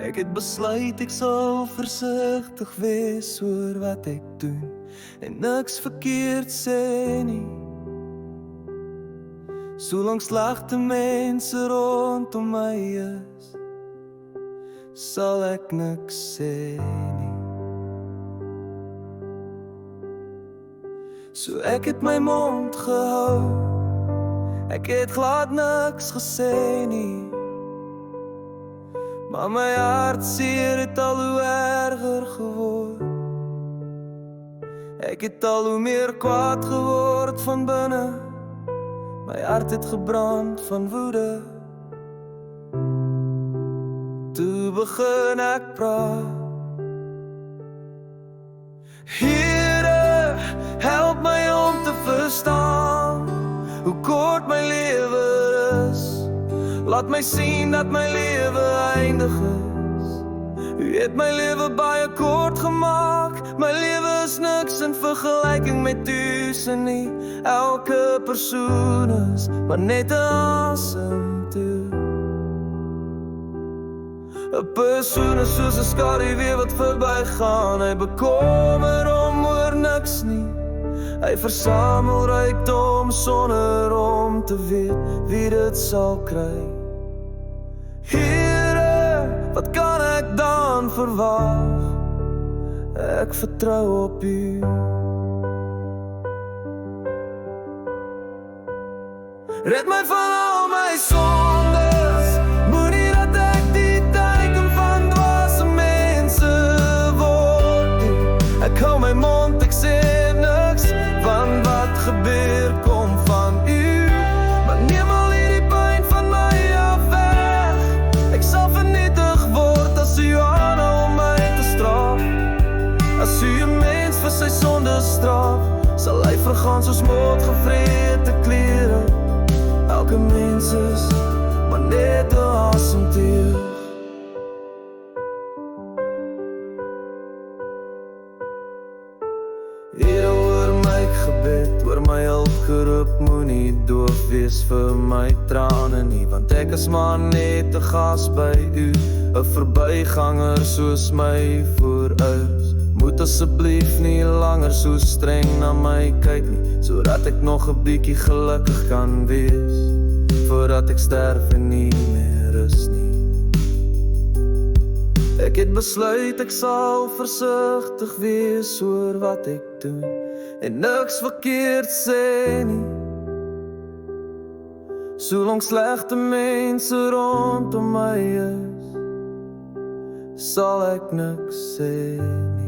Ek het besluit ek sal versigtig wees oor wat ek doen en niks verkeerd sê nie. Solang slegte mense rondom my is, sal ek niks sê nie. So ek het my mond gehou, ek het glad niks gesê nie. Maar my hartseer het al hoe erger geword. Ek het al hoe meer kwaad geword van binne. My hart het gebrand van woede. Toe begin ek praat. Here, help my om te verstaan hoe kort my lewe is. Laat my sien dat my lewe eindig is. U het my lewe baie kort gemaak. My lewe is niks in vergelijking met u se nie. Elke persoon is maar net 'n asemteug. 'n Persoon is soos 'n skaduwee wat verbygaan. Hy bekommer oor niks nie. Hy versamel rykdom sonder om te weet wie dit sal kry. Here, wat kan ek dan verwag? Ek vertrou op u. Red my van al my sondes. Moenie dat ek die teken van dwaase mense word nie. Ek hou my mond, ek sê niks. Van wat gebeur kom van u. Maar neem al hierdie pyn van my af weg. Ek sal vernietig word as u aanhou om my te straf. As u 'n mens vir sy sonde straf, sal hy vergaan soos moordgevrede klere. Elke mens is maar net 'n asemteug. Here, hoor my gebed, hoor my hulp geroep. Moenie doof wees vir my trane nie, want ek is maar net 'n gas by u, 'n verbyganger soos my voorouers. Moet asseblief nie langer so streng na my kyk nie, sodat ek nog 'n bietjie gelukkig kan wees, voordat ek sterf en nie meer is nie. Ek het besluit ek sal versigtig wees oor wat ek doen en niks verkeerd sê nie. Solang slegte mense rondom my is, sal ek niks sê nie.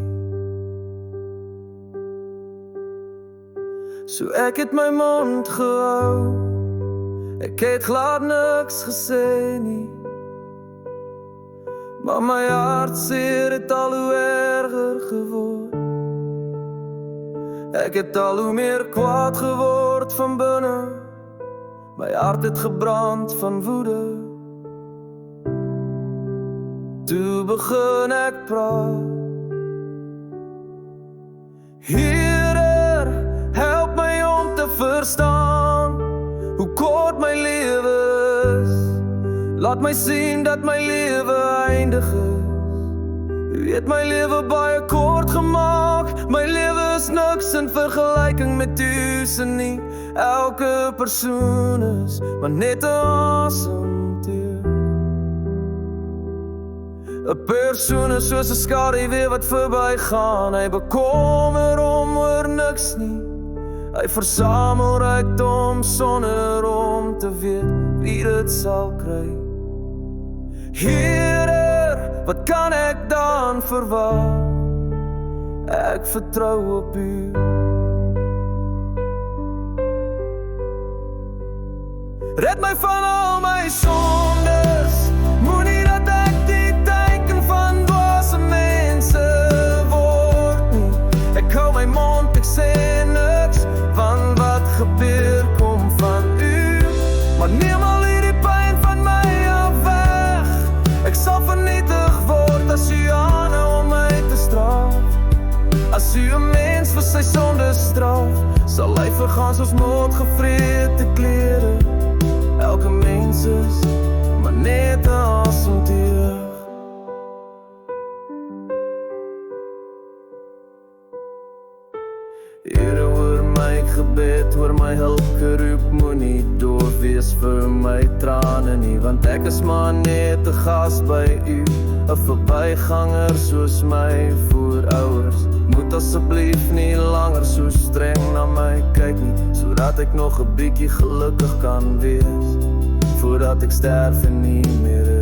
So ek het my mond gehou, ek het glad niks gesê nie. Maar my hartseer het al hoe erger geword. Ek het al hoe meer kwaad geword van binne. My hart het gebrand van woede. Toe begin ek praat. Here, help my om te verstaan hoe kort my lewe is. Laat my sien dat my lewe eindig is. U het my lewe baie kort gemaak. My lewe is niks in vergelijking met u se nie. Elke persoon is maar net 'n asemteug. 'n Persoon is soos 'n skaduwee wat verbygaan. Hy bekommer oor niks nie. Hy versamel rykdom sonder om te weet wie dit sal kry. Here, wat kan ek dan verwag? Ek vertrou op u. Red my van al my sondes. Moenie dat ek die teken van dwaase mense word nie. Ek hou my mond, ek sê niks. Van wat gebeur kom van u. Maar neem al hierdie pyn van my af weg. Ek sal vernietig word as u aanhou om my te straf. As u 'n mens vir sy sonde straf, sal hy vergaan soos moordgevrede klere. Elke mens is maar net 'n asemteug. Here hoor my gebed, hoor my hulp geroep. Moenie doof wees vir my trane nie, want ek is maar net 'n gas by u, 'n verbyganger soos my voorouers. Moet asseblief nie langer so streng na my kyk nie, sodat ek nog 'n bietjie gelukkig kan wees, voordat ek sterf en nie meer